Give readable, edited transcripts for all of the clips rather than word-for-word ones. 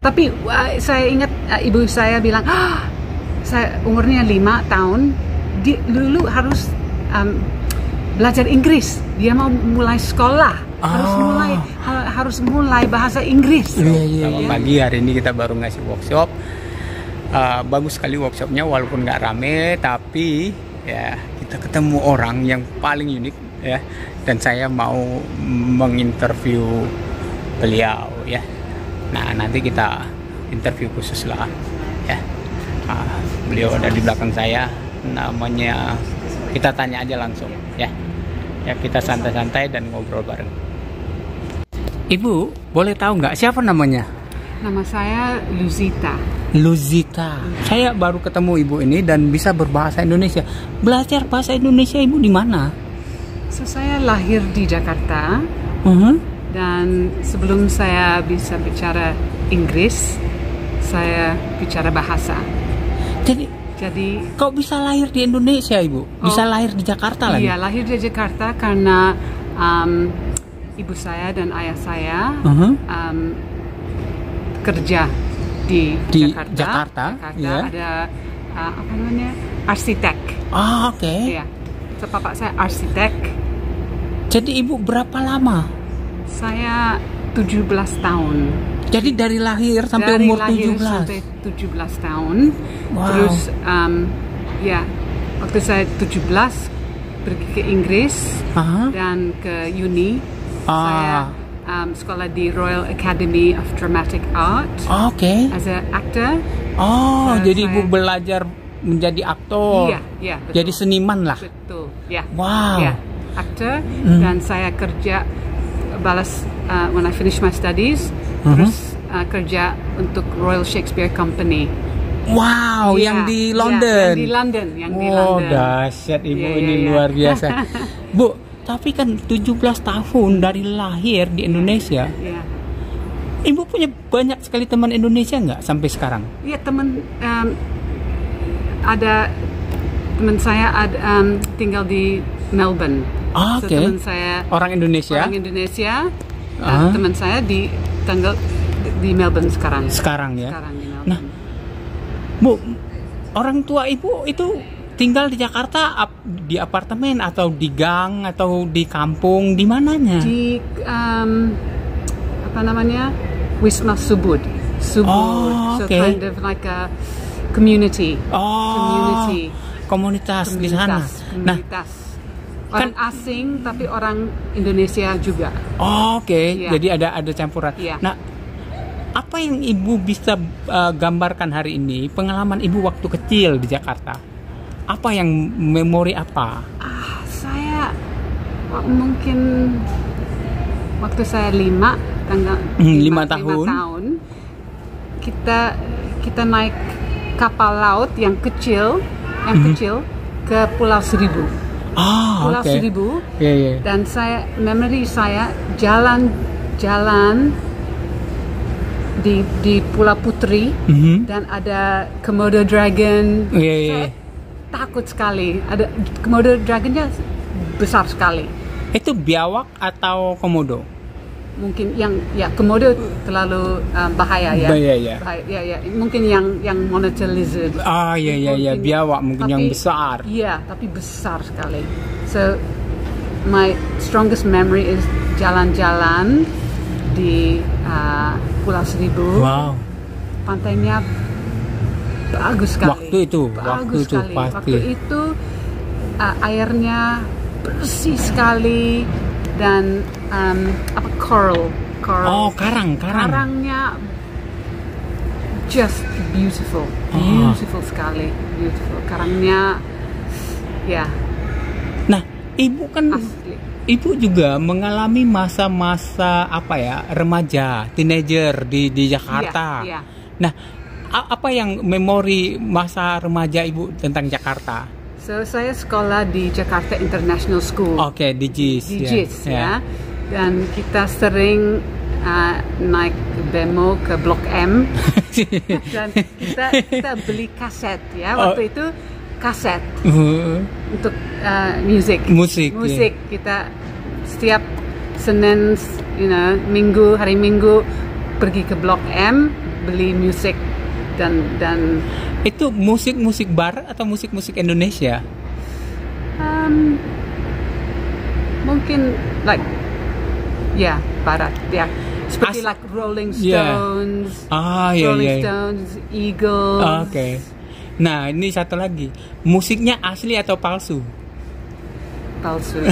Tapi saya ingat ibu saya bilang, saya umurnya 5 tahun, dulu harus belajar Inggris. Dia mau mulai sekolah, harus mulai bahasa Inggris. Selamat pagi, hari ini kita baru ngasih workshop. Bagus sekali workshopnya, walaupun nggak rame, tapi ya kita ketemu orang yang paling unik ya. Dan saya mau menginterview beliau ya. Nah, nanti kita interview khusus lah ya. Beliau ada di belakang saya, namanya, kita tanya aja langsung ya. Ya, kita santai-santai dan ngobrol bareng. Ibu, boleh tahu nggak siapa namanya? Nama saya Luzita. Luzita. Saya baru ketemu ibu ini dan bisa berbahasa Indonesia. Belajar bahasa Indonesia ibu di mana? Saya lahir di Jakarta. Dan sebelum saya bisa bicara Inggris, saya bicara bahasa. Jadi kok bisa lahir di Indonesia ibu? Bisa lahir di Jakarta lagi? Iya, lahir di Jakarta karena ibu saya dan ayah saya kerja di Jakarta. Yeah. Ada apa namanya, arsitek. Oke. Iya. So, papa saya arsitek. Jadi ibu berapa lama? Saya 17 tahun. Jadi dari lahir sampai umur 17? Sampai 17 tahun. Wow. Terus ya, waktu saya 17 pergi ke Inggris dan ke uni. Saya sekolah di Royal Academy of Dramatic Art. As an actor. Jadi ibu belajar menjadi aktor. Iya, betul. Jadi seniman lah. Betul, ya. Wow. Ya, aktor. Dan saya kerja when I finish my studies, terus kerja untuk Royal Shakespeare Company. Wow, yang di London. Yang di London. Dahsyat ibu, ini luar biasa. Bu, tapi kan 17 tahun dari lahir di Indonesia. Iya. Ibu punya banyak sekali teman Indonesia nggak sampai sekarang? Iya, ada teman saya tinggal di Melbourne. So, teman saya orang Indonesia. Teman saya tinggal di Melbourne sekarang. Sekarang ya. Sekarang di Melbourne. Nah, Bu, orang tua ibu itu tinggal di Jakarta di apartemen atau di gang atau di kampung, di mananya? Di apa namanya, Wisma Subud. So kind of like a community. Komunitas di sana. Nah, orang asing tapi orang Indonesia juga. Iya. Jadi ada campuran. Iya. Nah, apa yang ibu bisa gambarkan hari ini, pengalaman ibu waktu kecil di Jakarta? Apa yang memori apa? Saya mungkin waktu saya 5 tahun, kita naik kapal laut yang kecil ke Pulau Seribu. Pulau Seribu. Dan memori saya jalan di Pulau Putri dan ada Komodo Dragon. Saya takut sekali. Ada Komodo Dragonnya besar sekali. Itu biawak atau komodo? Mungkin komodo terlalu bahaya ya. Bahaya. Mungkin yang monitor lizard. Biawak mungkin yang besar. Iya, tapi besar sekali. So my strongest memory is jalan-jalan di Pulau Seribu. Wow. Pantainya bagus sekali. Waktu itu pasti. Waktu itu airnya bersih sekali dan coral. Karangnya just beautiful sekali, beautiful. Karangnya ya. Nah, ibu kan ibu juga mengalami masa-masa remaja, teenager di Jakarta. Iya. Nah, apa yang memori masa remaja ibu tentang Jakarta? So, saya sekolah di Jakarta International School. Di JIS. Ya. Dan kita sering naik bemo ke Blok M. Dan kita beli kaset ya. Waktu itu kaset untuk musik. Kita setiap Senin, hari Minggu pergi ke Blok M beli musik dan Itu musik barat atau musik Indonesia? mungkin like barat ya. Seperti like Rolling Stones, Rolling Stones, Eagles. Oke. Nah, ini satu lagi. Musiknya asli atau palsu? Palsu.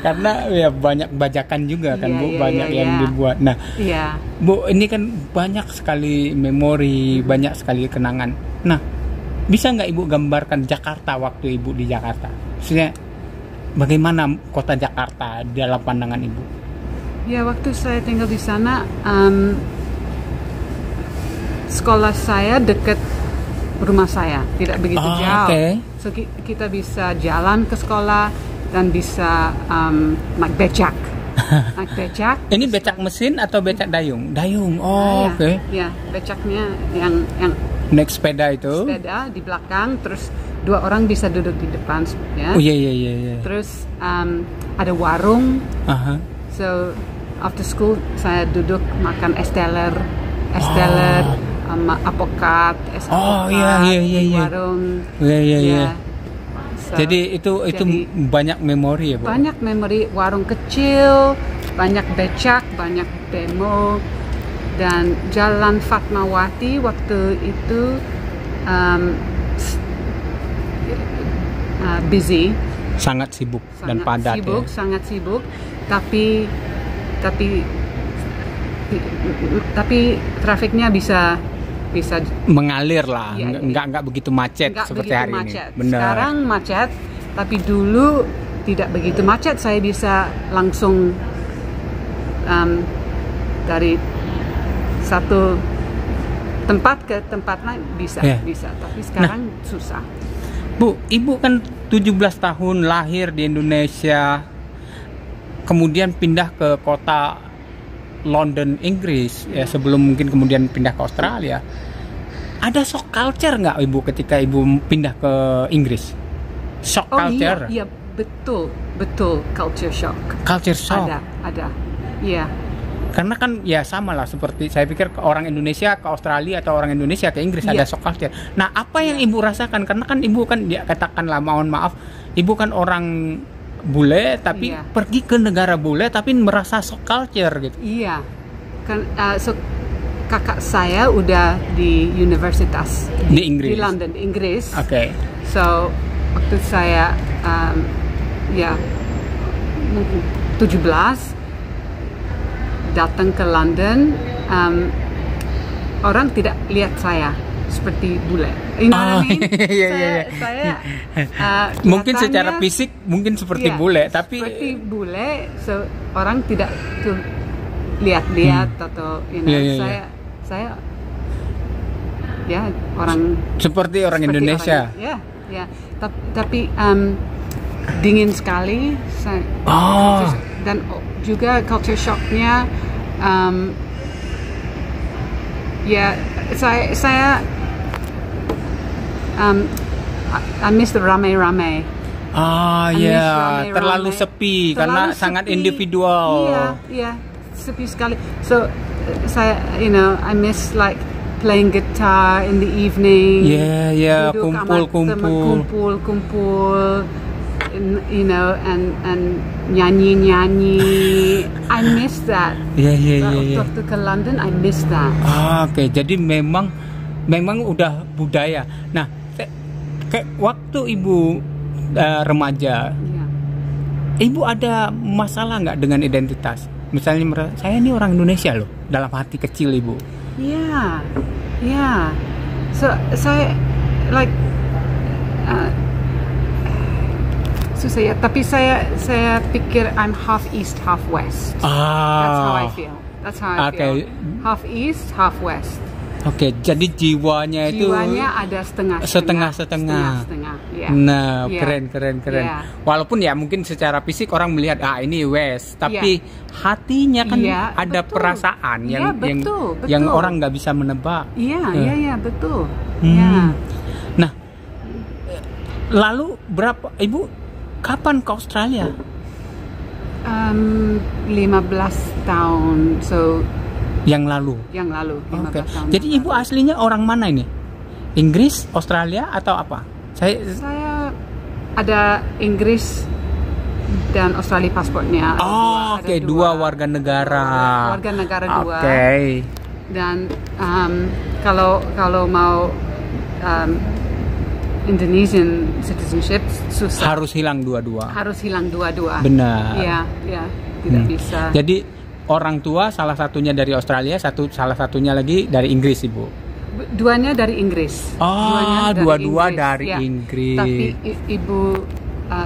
Karena ya banyak bajakan juga kan, Bu, banyak yang dibuat. Nah, Bu, ini kan banyak sekali memori, banyak sekali kenangan. Nah, bisa nggak Ibu gambarkan Jakarta waktu Ibu di Jakarta? Maksudnya bagaimana kota Jakarta dalam pandangan Ibu? Ya, waktu saya tinggal di sana, sekolah saya dekat rumah saya, tidak begitu jauh. Okay. So kita bisa jalan ke sekolah dan bisa naik becak. Naik becak. Ini becak mesin atau becak dayung? Dayung. Oke. Ya, becaknya yang naik sepeda itu. Sepeda di belakang, terus 2 orang bisa duduk di depan, ya. Oh iya. Terus ada warung. So after school saya duduk makan es teler, apokat, es apokat di warung. Iya. So, jadi itu banyak memori ya, Bu? Banyak memori, warung kecil, banyak becak, banyak demo, dan Jalan Fatmawati waktu itu busy, sangat sibuk dan padat. Sangat sibuk, tapi trafiknya bisa mengalir lah, nggak begitu macet seperti hari ini. Benar. Sekarang macet, tapi dulu tidak begitu macet. Saya bisa langsung dari satu tempat ke tempat lain bisa. Tapi sekarang susah. Bu, Ibu kan 17 tahun lahir di Indonesia, kemudian pindah ke kota London, Inggris, ya, sebelum mungkin kemudian pindah ke Australia. Ada shock culture nggak Ibu ketika Ibu pindah ke Inggris? Shock culture? Iya, betul culture shock. Culture shock. Ada. Iya. Karena kan ya sama lah seperti saya pikir orang Indonesia ke Australia atau orang Indonesia ke Inggris ada shock culture. Nah, apa yang Ibu rasakan? Karena kan Ibu kan katakanlah, mohon maaf, Ibu kan orang bule tapi pergi ke negara bule tapi merasa shock culture gitu. Iya. Kan kakak saya udah di universitas di Inggris. Di London, Inggris. Oke. So waktu saya 17 datang ke London, orang tidak lihat saya seperti bule. You know what I mean? Saya mungkin secara fisik mungkin seperti bule, tapi seperti bule, so orang tidak tuh lihat atau saya orang seperti orang Indonesia. Tapi dingin sekali saya. Dan juga culture shocknya, saya I miss the rame-rame. Terlalu sepi karena sangat individual. Iya, sepi sekali. So saya, I miss like playing guitar in the evening. Kumpul. And nyanyi. I miss that. Waktu ke London, I miss that. Oke, jadi memang udah budaya. Nah, waktu Ibu remaja, Ibu ada masalah nggak dengan identitas? Misalnya, saya ini orang Indonesia loh, dalam hati kecil Ibu. Iya. So saya like susah ya, tapi saya pikir I'm half East, half West. That's how I feel. Half East, half West. Oke, jadi jiwanya ada setengah. Yeah. Nah, keren. Walaupun ya mungkin secara fisik orang melihat ini West, tapi hatinya kan ada perasaan yang orang nggak bisa menebak. Iya, betul. Nah, lalu Ibu kapan ke Australia? 15 tahun, so Yang lalu. yang lalu. 15 Oke. tahun Jadi yang ibu lalu. aslinya orang mana ini? Inggris, Australia atau apa? Saya ada Inggris dan Australia pasportnya. Oh, oke, dua warga negara. Warga negara dua. Oke. Dan kalau mau Indonesian citizenship susah. Harus hilang dua-dua. Harus hilang dua-dua. Benar. Iya, tidak bisa. Jadi orang tua salah satunya dari Australia, salah satunya lagi dari Inggris, Ibu. Duanya dari Inggris. Oh, dua-dua dari ya. Inggris. Tapi ibu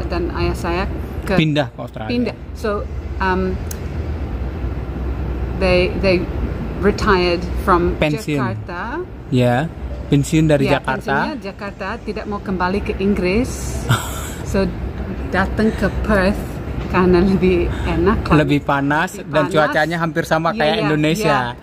dan ayah saya Pindah ke Australia. pindah. So they retired from Pensiun. Jakarta. Ya, pensiun dari Ya, Jakarta. pensiunnya Jakarta, tidak mau kembali ke Inggris. So datang ke Perth karena lebih enak kan? Lebih panas dan panas. cuacanya hampir sama kayak Indonesia.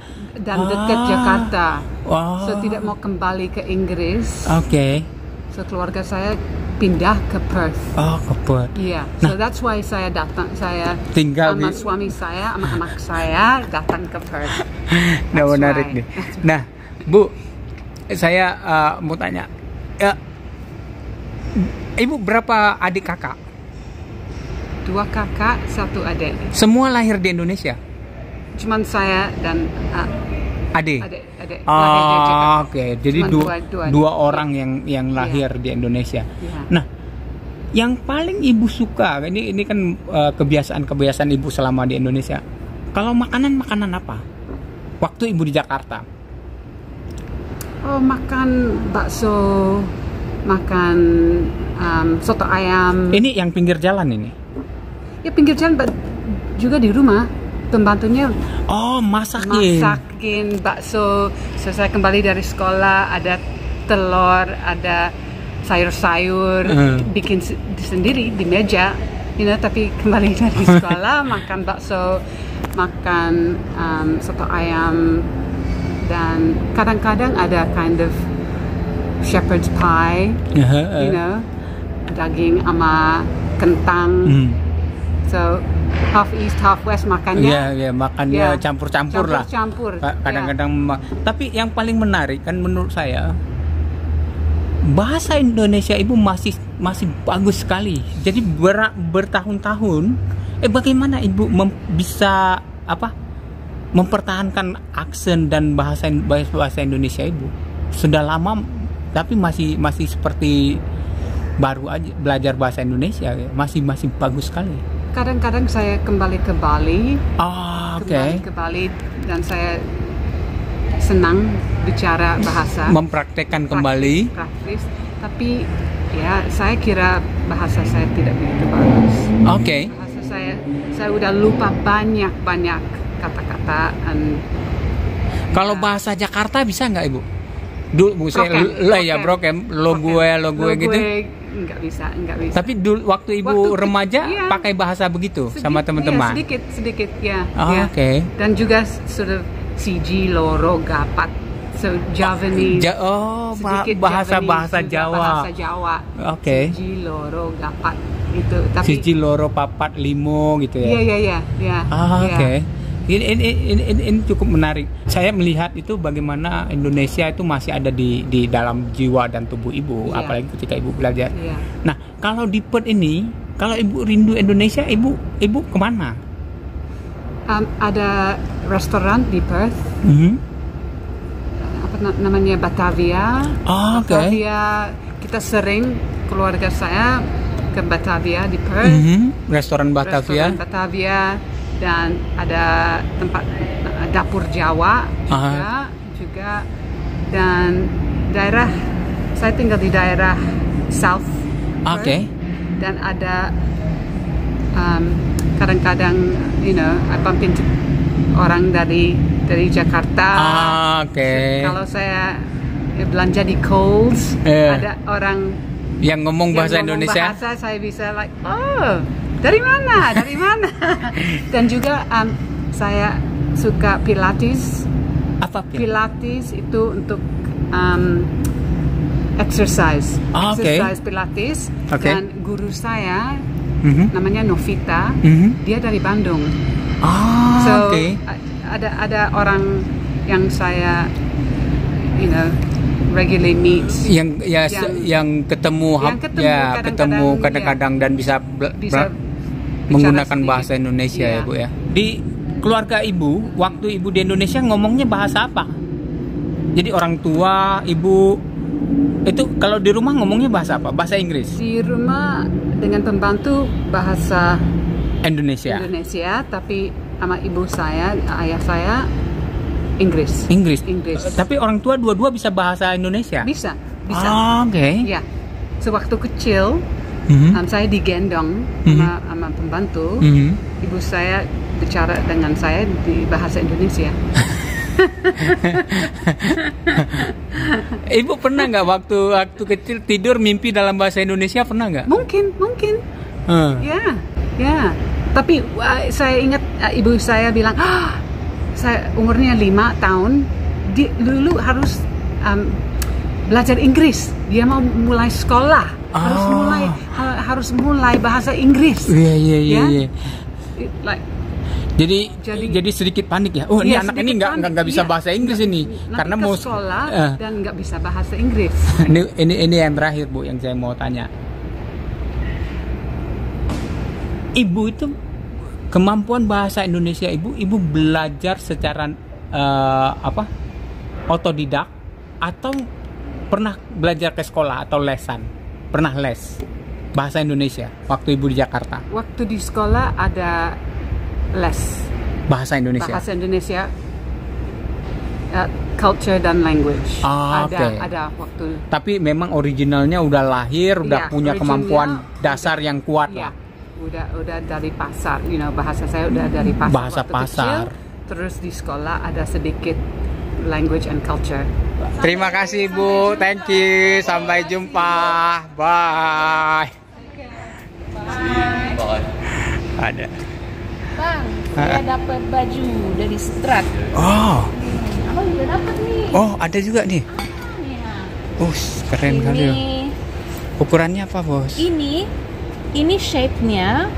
Dan dekat Jakarta. Wow. So tidak mau kembali ke Inggris. Oke. So keluarga saya pindah ke Perth. Oh, ke Perth. Iya. So that's why saya datang, saya Tinggal sama di- suami saya, sama anak saya datang ke Perth. Nah, That's menarik why. nih. Nah, Bu, saya mau tanya, Ibu berapa adik kakak? 2 kakak, 1 adik. Semua lahir di Indonesia? Cuman saya dan Adik? adik lahir di Jakarta. Oh, oke. Jadi Cuman dua orang yang lahir di Indonesia. Iya. Nah, yang paling Ibu suka, ini kan kebiasaan Ibu selama di Indonesia. Kalau makanan apa? Waktu Ibu di Jakarta? Oh, makan bakso, makan soto ayam. Ini yang pinggir jalan ini? Ya pinggir jalan, juga di rumah. Pembantunya Oh, masakin. bakso. So, saya kembali dari sekolah, ada telur, ada sayur-sayur, bikin sendiri di meja, tapi kembali dari sekolah makan bakso, makan soto ayam, dan kadang-kadang ada kind of shepherd's pie, daging sama kentang. So half east, half west makannya. Iya, makannya Ya, campur-campur lah. Campur. Kadang-kadang tapi yang paling menarik kan menurut saya, bahasa Indonesia Ibu masih bagus sekali. Jadi bertahun-tahun bagaimana Ibu bisa mempertahankan aksen dan bahasa Indonesia Ibu? Sudah lama tapi masih seperti baru aja belajar bahasa Indonesia, masih bagus sekali. Kadang-kadang saya kembali ke Bali. Oke. Kembali ke Bali dan saya senang bicara bahasa. Mempraktekkan kembali. Praktis. Tapi ya saya kira bahasa saya tidak begitu bagus. Oke. Bahasa saya udah lupa banyak kata-kata. Kalau bahasa Jakarta bisa nggak Ibu? Dulu saya broken, lo gue gitu. Nggak bisa. Tapi dulu waktu Ibu remaja iya. pakai bahasa begitu sama teman-teman. Iya, sedikit ya. Oke. Dan juga sort of siji loro gapat. So Javanese. Bahasa Javanese, Jawa. Bahasa Jawa. Oke. Siji loro gapat itu. Tapi Siji loro papat limo gitu ya. Iya. Oke. Ini cukup menarik. Saya melihat itu bagaimana Indonesia itu masih ada di dalam jiwa dan tubuh Ibu, apalagi ketika Ibu belajar. Iya. Nah, kalau di Perth ini, kalau Ibu rindu Indonesia, Ibu kemana? Ada restoran di Perth. Apa namanya, Batavia. Oke. Batavia, kita sering keluarga saya ke Batavia di Perth. Restoran Batavia. Restoran Batavia. Dan ada tempat dapur Jawa juga, dan saya tinggal di daerah South. Oke. Dan ada kadang-kadang I bump into orang dari Jakarta. Oke. Kalau saya belanja di Coles, ada orang yang ngomong bahasa Indonesia. Saya bisa dari mana? Dan juga saya suka Pilates. Apa Pilates itu untuk exercise Pilates. Dan guru saya namanya Novita. Dia dari Bandung. Ah, So oke. ada orang yang saya, regularly meet. Yang ketemu, ketemu kadang-kadang dan bisa Bisa menggunakan sedikit. bahasa Indonesia ya Iya. Bu ya. Di keluarga Ibu, waktu Ibu di Indonesia ngomongnya bahasa apa? Jadi orang tua, Ibu itu kalau di rumah ngomongnya bahasa apa? Bahasa Inggris? Di rumah dengan pembantu bahasa Indonesia. tapi sama ibu saya, ayah saya Inggris. Inggris. Tapi Tapi orang tua dua-dua bisa bahasa Indonesia? bisa. Ah, oke. Ya. Sewaktu kecil, saya digendong sama pembantu. Ibu saya bicara dengan saya di bahasa Indonesia. Ibu pernah nggak waktu kecil tidur mimpi dalam bahasa Indonesia, pernah nggak? Mungkin. Ya. Tapi saya ingat ibu saya bilang, saya umurnya 5 tahun, dulu harus belajar Inggris. Dia mau mulai sekolah, harus mulai bahasa Inggris. Iya. Like, Jadi sedikit panik ya. Oh, ini iya, anak sedikit ini nggak panik. bisa Iya. bahasa Inggris ini, Nanti karena ke mau sekolah dan nggak bisa bahasa Inggris. ini yang terakhir Bu, yang saya mau tanya. Ibu itu kemampuan bahasa Indonesia Ibu belajar secara otodidak atau pernah belajar ke sekolah atau lesan? Pernah les bahasa Indonesia waktu Ibu di Jakarta? Waktu di sekolah ada les Bahasa Indonesia. Culture dan language. Oke. Ada waktu. Tapi memang originalnya udah lahir, udah Iya, punya kemampuan originalnya dasar yang kuat Ya, lah. udah dari pasar. Bahasa saya udah dari pasar. Bahasa waktu pasar. kecil. Terus di sekolah ada sedikit language and culture. Terima kasih Bu, thank you, sampai jumpa, bye. Ada. Bang, saya dapat baju dari Strat. Oh, Abang juga dapat nih. ada juga nih. Nih, nah. Keren kali. Ini, Ukurannya apa Bos? ini shape-nya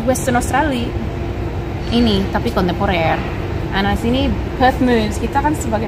Western Australia. Ini tapi kontemporer. Nah, sini Perth Moves. Kita kan sebagai